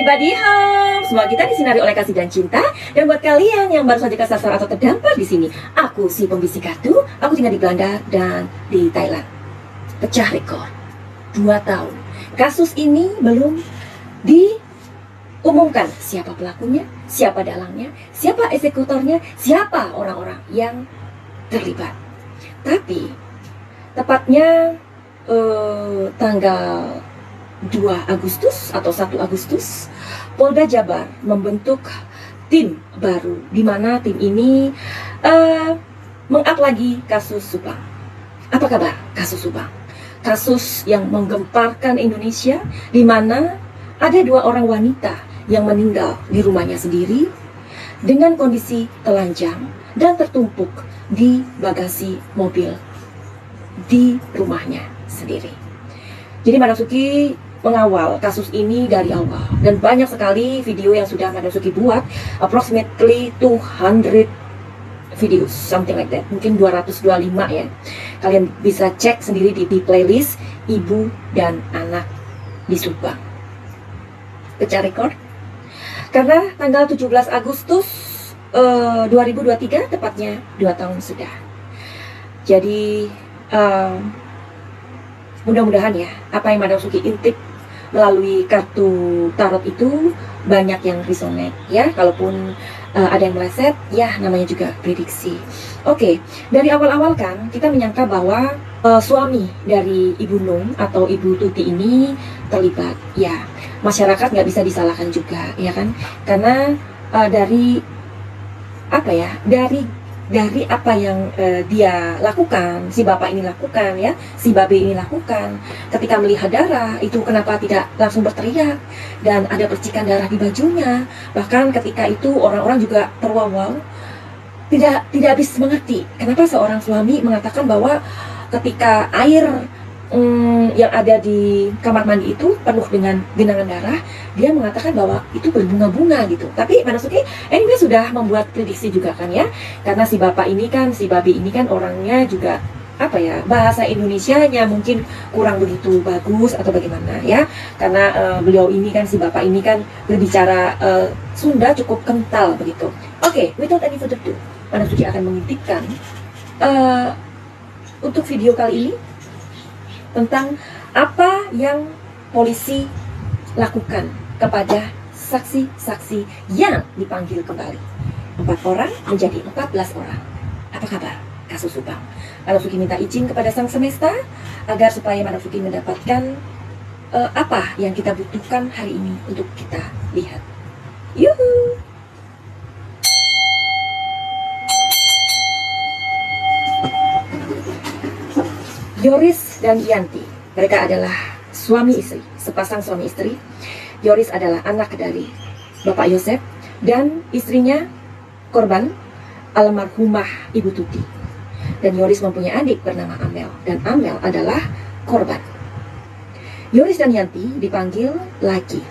everybody, semua kita disinari oleh kasih dan cinta. Dan buat kalian yang baru saja kesasar atau terdampar di sini, aku si pembisik kartu. Aku tinggal di Belanda dan di Thailand. Pecah rekor 2 tahun. Kasus ini belum diumumkan siapa pelakunya, siapa dalangnya, siapa eksekutornya, siapa orang-orang yang terlibat. Tapi tepatnya tanggal 2 Agustus atau 1 Agustus, Polda Jabar membentuk tim baru, di mana tim ini meng-up lagi kasus Subang. Apa kabar kasus Subang? Kasus yang menggemparkan Indonesia, di mana ada 2 orang wanita yang meninggal di rumahnya sendiri dengan kondisi telanjang dan tertumpuk di bagasi mobil di rumahnya sendiri. Jadi Madam Suki mengawal kasus ini dari awal, dan banyak sekali video yang sudah Madam Suki buat, approximately 200 videos, something like that, mungkin 225 ya. Kalian bisa cek sendiri di playlist Ibu dan Anak di Subang. Pecah rekor karena tanggal 17 Agustus 2023, tepatnya 2 tahun sudah. Jadi mudah-mudahan ya, apa yang Madam Suki intip melalui kartu tarot itu banyak yang resonate ya. Kalaupun ada yang meleset, ya namanya juga prediksi. Oke, dari awal-awal kan kita menyangka bahwa suami dari Ibu Nung atau Ibu Tuti ini terlibat. Ya, masyarakat nggak bisa disalahkan juga, ya kan? Karena dari apa ya, dari apa yang dia lakukan, si bapak ini lakukan ya, si babe ini lakukan, ketika melihat darah itu kenapa tidak langsung berteriak, dan ada percikan darah di bajunya. Bahkan ketika itu orang-orang juga terwawal, tidak habis mengerti kenapa seorang suami mengatakan bahwa ketika air yang ada di kamar mandi itu penuh dengan genangan darah, dia mengatakan bahwa itu berbunga-bunga gitu. Tapi Madam Suki anyway sudah membuat prediksi juga kan ya, karena si bapak ini kan, si babi ini kan orangnya juga apa ya, bahasa Indonesianya mungkin kurang begitu bagus atau bagaimana ya, karena beliau ini kan, si bapak ini kan berbicara Sunda cukup kental begitu. Oke, without any further ado, Madam Suki akan mengintipkan untuk video kali ini tentang apa yang polisi lakukan kepada saksi-saksi yang dipanggil kembali. 4 orang menjadi 14 orang. Apa kabar kasus Subang? Madam Suki minta izin kepada Sang Semesta agar supaya Madam Suki mendapatkan apa yang kita butuhkan hari ini untuk kita lihat. Yuhu! Yoris dan Yanti, mereka adalah suami istri, sepasang suami istri. Yoris adalah anak dari Bapak Yosep dan istrinya korban almarhumah Ibu Tuti. Dan Yoris mempunyai adik bernama Amel, dan Amel adalah korban. Yoris dan Yanti dipanggil lagi.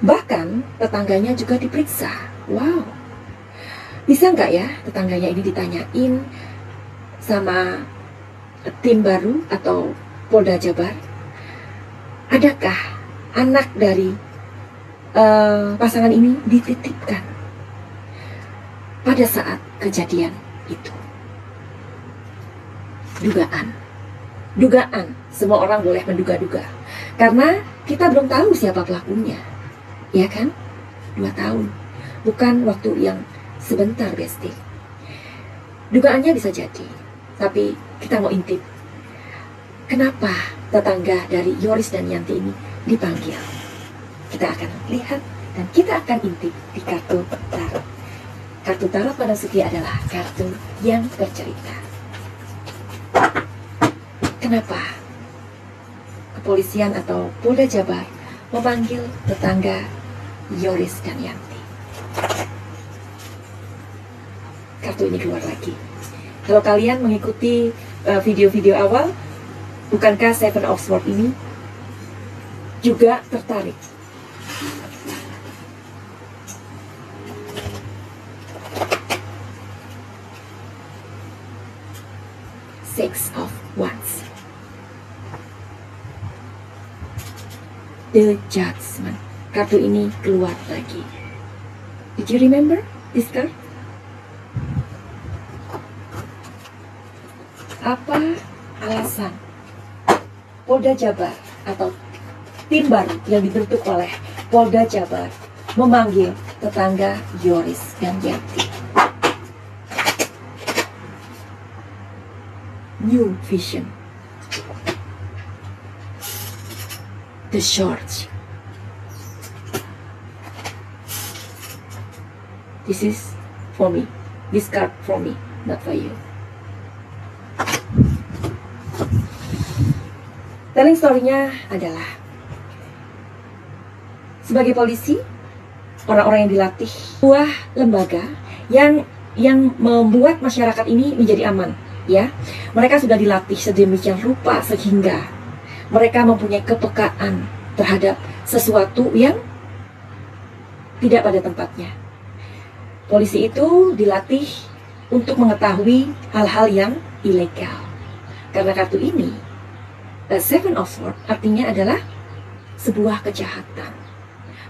Bahkan tetangganya juga diperiksa. Wow, bisa nggak ya tetangganya ini ditanyain sama tim baru atau Polda Jabar, adakah anak dari pasangan ini dititipkan pada saat kejadian itu? Dugaan, semua orang boleh menduga-duga, karena kita belum tahu siapa pelakunya, ya kan? 2 tahun, bukan waktu yang sebentar, Besti. Dugaannya bisa jadi, tapi kita mau intip, kenapa tetangga dari Yoris dan Yanti ini dipanggil? Kita akan lihat dan kita akan intip di kartu tarot. Kartu tarot pada Suki adalah kartu yang bercerita. Kenapa kepolisian atau Polda Jabar memanggil tetangga Yoris dan Yanti? Kartu ini keluar lagi. Kalau kalian mengikuti video-video awal, bukankah Seven of Swords ini juga tertarik? Six of Wands, The Judgment kartu ini keluar lagi. Did you remember this card? Apa alasan Polda Jabar atau tim baru yang dibentuk oleh Polda Jabar memanggil tetangga Yoris dan Yati? New vision. The Shorts. This is for me. This card for me, not for you. Telling story-nya adalah sebagai polisi, orang-orang yang dilatih sebuah lembaga yang membuat masyarakat ini menjadi aman, ya. Mereka sudah dilatih sedemikian rupa sehingga mereka mempunyai kepekaan terhadap sesuatu yang tidak pada tempatnya. Polisi itu dilatih untuk mengetahui hal-hal yang ilegal. Karena kartu ini, Seven of Swords, artinya adalah sebuah kejahatan,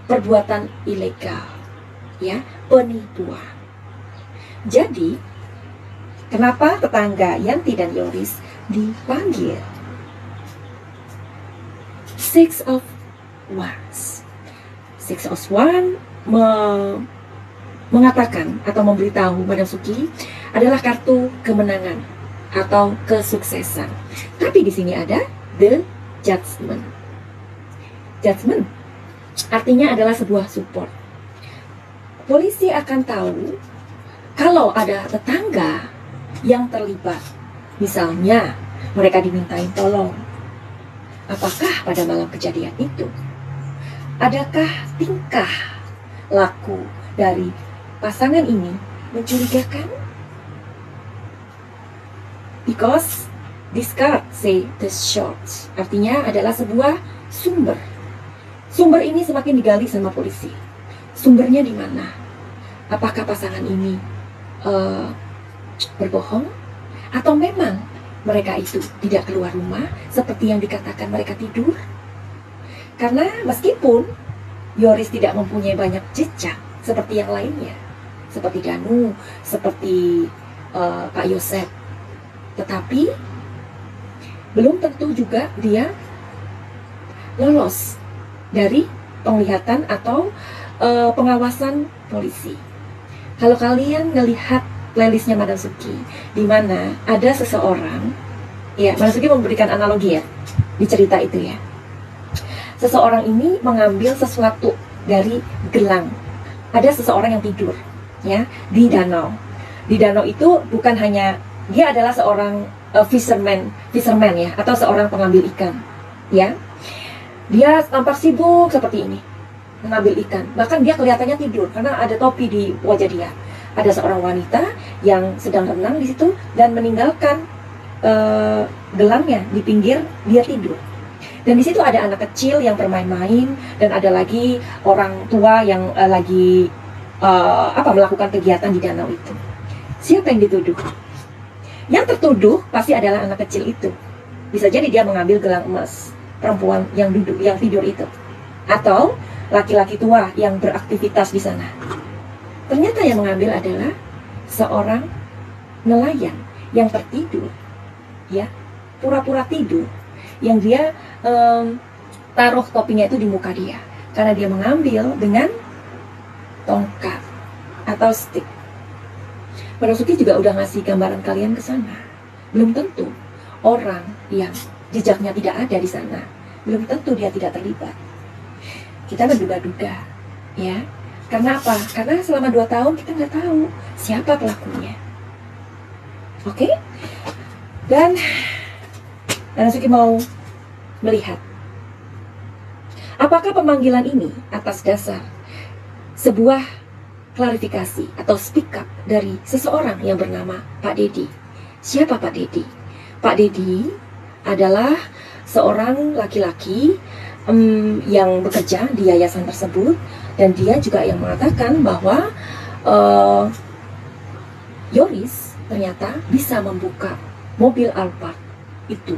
perbuatan ilegal, ya, penipuan. Jadi, kenapa tetangga Yanti dan Yoris dipanggil? Six of Wands. Six of Wands mengatakan atau memberitahu Madam Suki adalah kartu kemenangan atau kesuksesan. Tapi di sini ada The Judgment. Judgment artinya adalah sebuah support. Polisi akan tahu kalau ada tetangga yang terlibat. Misalnya mereka dimintain tolong. Apakah pada malam kejadian itu adakah tingkah laku dari pasangan ini mencurigakan? Because this card say the shorts, artinya adalah sebuah sumber. Sumber ini semakin digali sama polisi. Sumbernya di mana? Apakah pasangan ini berbohong? Atau memang mereka itu tidak keluar rumah seperti yang dikatakan mereka tidur? Karena meskipun Yoris tidak mempunyai banyak jejak seperti yang lainnya, seperti Danu, seperti Pak Yosef, tetapi belum tentu juga dia lolos dari penglihatan atau pengawasan polisi. Kalau kalian melihat playlistnya Madam Suki, di mana ada seseorang, ya Madam Suki memberikan analogi ya di cerita itu ya. Seseorang ini mengambil sesuatu dari gelang. Ada seseorang yang tidur, ya, di danau. Di danau itu bukan hanya dia adalah seorang fisherman ya, atau seorang pengambil ikan, ya. Dia tampak sibuk seperti ini, mengambil ikan. Bahkan dia kelihatannya tidur karena ada topi di wajah dia. Ada seorang wanita yang sedang renang di situ dan meninggalkan gelangnya di pinggir, dia tidur. Dan di situ ada anak kecil yang bermain-main dan ada lagi orang tua yang lagi melakukan kegiatan di danau itu. Siapa yang dituduh? Yang tertuduh pasti adalah anak kecil itu. Bisa jadi dia mengambil gelang emas perempuan yang duduk, yang tidur itu, atau laki-laki tua yang beraktivitas di sana. Ternyata yang mengambil adalah seorang nelayan yang tertidur, ya, pura-pura tidur, yang dia taruh topinya itu di muka dia, karena dia mengambil dengan tongkat atau stick. Madam Suki juga udah ngasih gambaran kalian ke sana. Belum tentu orang yang jejaknya tidak ada di sana, belum tentu dia tidak terlibat. Kita menduga-duga, ya. Karena apa? Karena selama 2 tahun kita nggak tahu siapa pelakunya. Oke? Dan Madam Suki mau melihat apakah pemanggilan ini atas dasar sebuah klarifikasi atau speak up dari seseorang yang bernama Pak Dedi. Siapa Pak Dedi? Pak Dedi adalah seorang laki-laki yang bekerja di yayasan tersebut, dan dia juga yang mengatakan bahwa Yoris ternyata bisa membuka mobil Alphard itu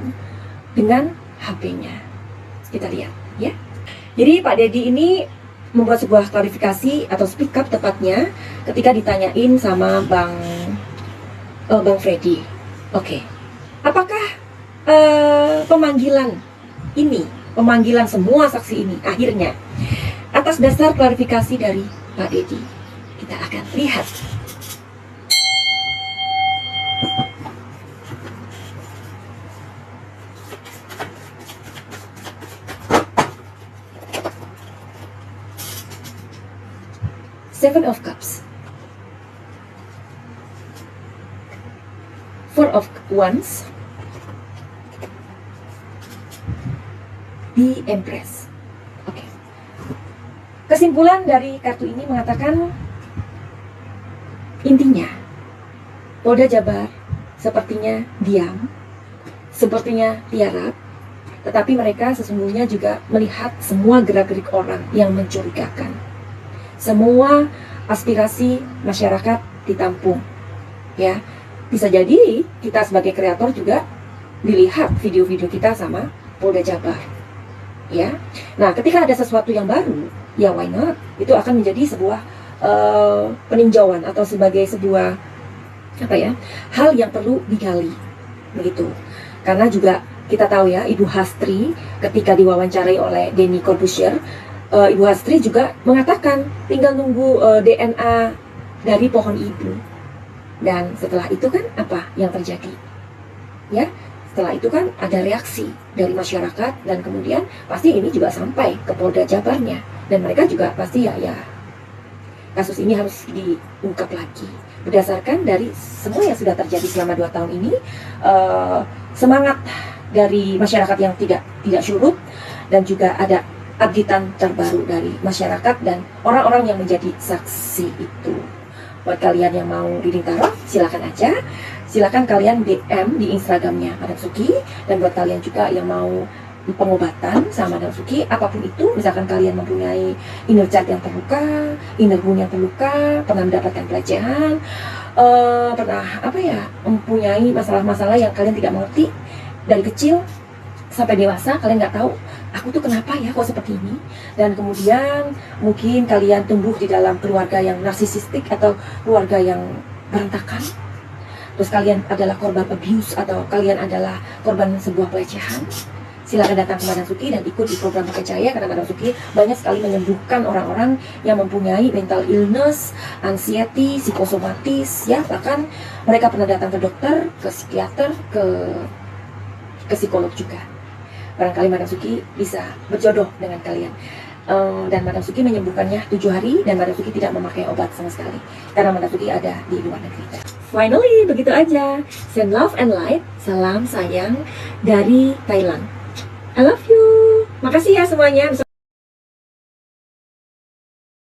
dengan HP-nya. Kita lihat ya. Jadi Pak Dedi ini membuat sebuah klarifikasi atau speak up tepatnya ketika ditanyain sama Bang Freddy. Oke. Apakah pemanggilan semua saksi ini akhirnya atas dasar klarifikasi dari Pak Dedi? Kita akan lihat. Seven of Cups, Four of Wands, The Empress. Oke. Kesimpulan dari kartu ini mengatakan intinya Polda Jabar sepertinya diam, sepertinya tiarap, tetapi mereka sesungguhnya juga melihat semua gerak-gerik orang yang mencurigakan. Semua aspirasi masyarakat ditampung, ya. Bisa jadi kita sebagai kreator juga dilihat video-video kita sama Polda Jabar, ya. Nah, ketika ada sesuatu yang baru, ya why not? Itu akan menjadi sebuah peninjauan atau sebagai sebuah hal yang perlu digali, begitu. Karena juga kita tahu ya, Ibu Hastri ketika diwawancarai oleh Denny Corbuzier, Ibu Hastri juga mengatakan tinggal nunggu DNA dari pohon ibu. Dan setelah itu kan apa yang terjadi? Ya, setelah itu kan ada reaksi dari masyarakat dan kemudian pasti ini juga sampai ke Polda Jabarnya dan mereka juga pasti ya kasus ini harus diungkap lagi. Berdasarkan dari semua yang sudah terjadi selama 2 tahun ini, semangat dari masyarakat yang tidak surut dan juga ada updatean terbaru dari masyarakat dan orang-orang yang menjadi saksi itu. Buat kalian yang mau reading tarot, silakan aja. Silakan kalian DM di Instagramnya Madam Suki. Dan buat kalian juga yang mau pengobatan sama Madam Suki, apapun itu, misalkan kalian mempunyai inner child yang terluka, inner wound yang terluka, pernah mendapatkan pelecehan, pernah mempunyai masalah-masalah yang kalian tidak mengerti dari kecil sampai dewasa, kalian nggak tahu aku tuh kenapa ya kok seperti ini, dan kemudian mungkin kalian tumbuh di dalam keluarga yang narsisistik atau keluarga yang berantakan, terus kalian adalah korban abuse atau kalian adalah korban sebuah pelecehan, silakan datang ke Madam Suki dan ikut di program Pakai Cahaya, karena Madam Suki banyak sekali menyembuhkan orang-orang yang mempunyai mental illness, anxiety, psikosomatis, ya, bahkan mereka pernah datang ke dokter, ke psikiater, ke psikolog juga. Barangkali Madam Suki bisa berjodoh dengan kalian. Dan Madam Suki menyembuhkannya 7 hari dan Madam Suki tidak memakai obat sama sekali karena Madam Suki ada di luar negeri. Finally, begitu aja. Send love and light. Salam sayang dari Thailand. I love you. Makasih ya semuanya.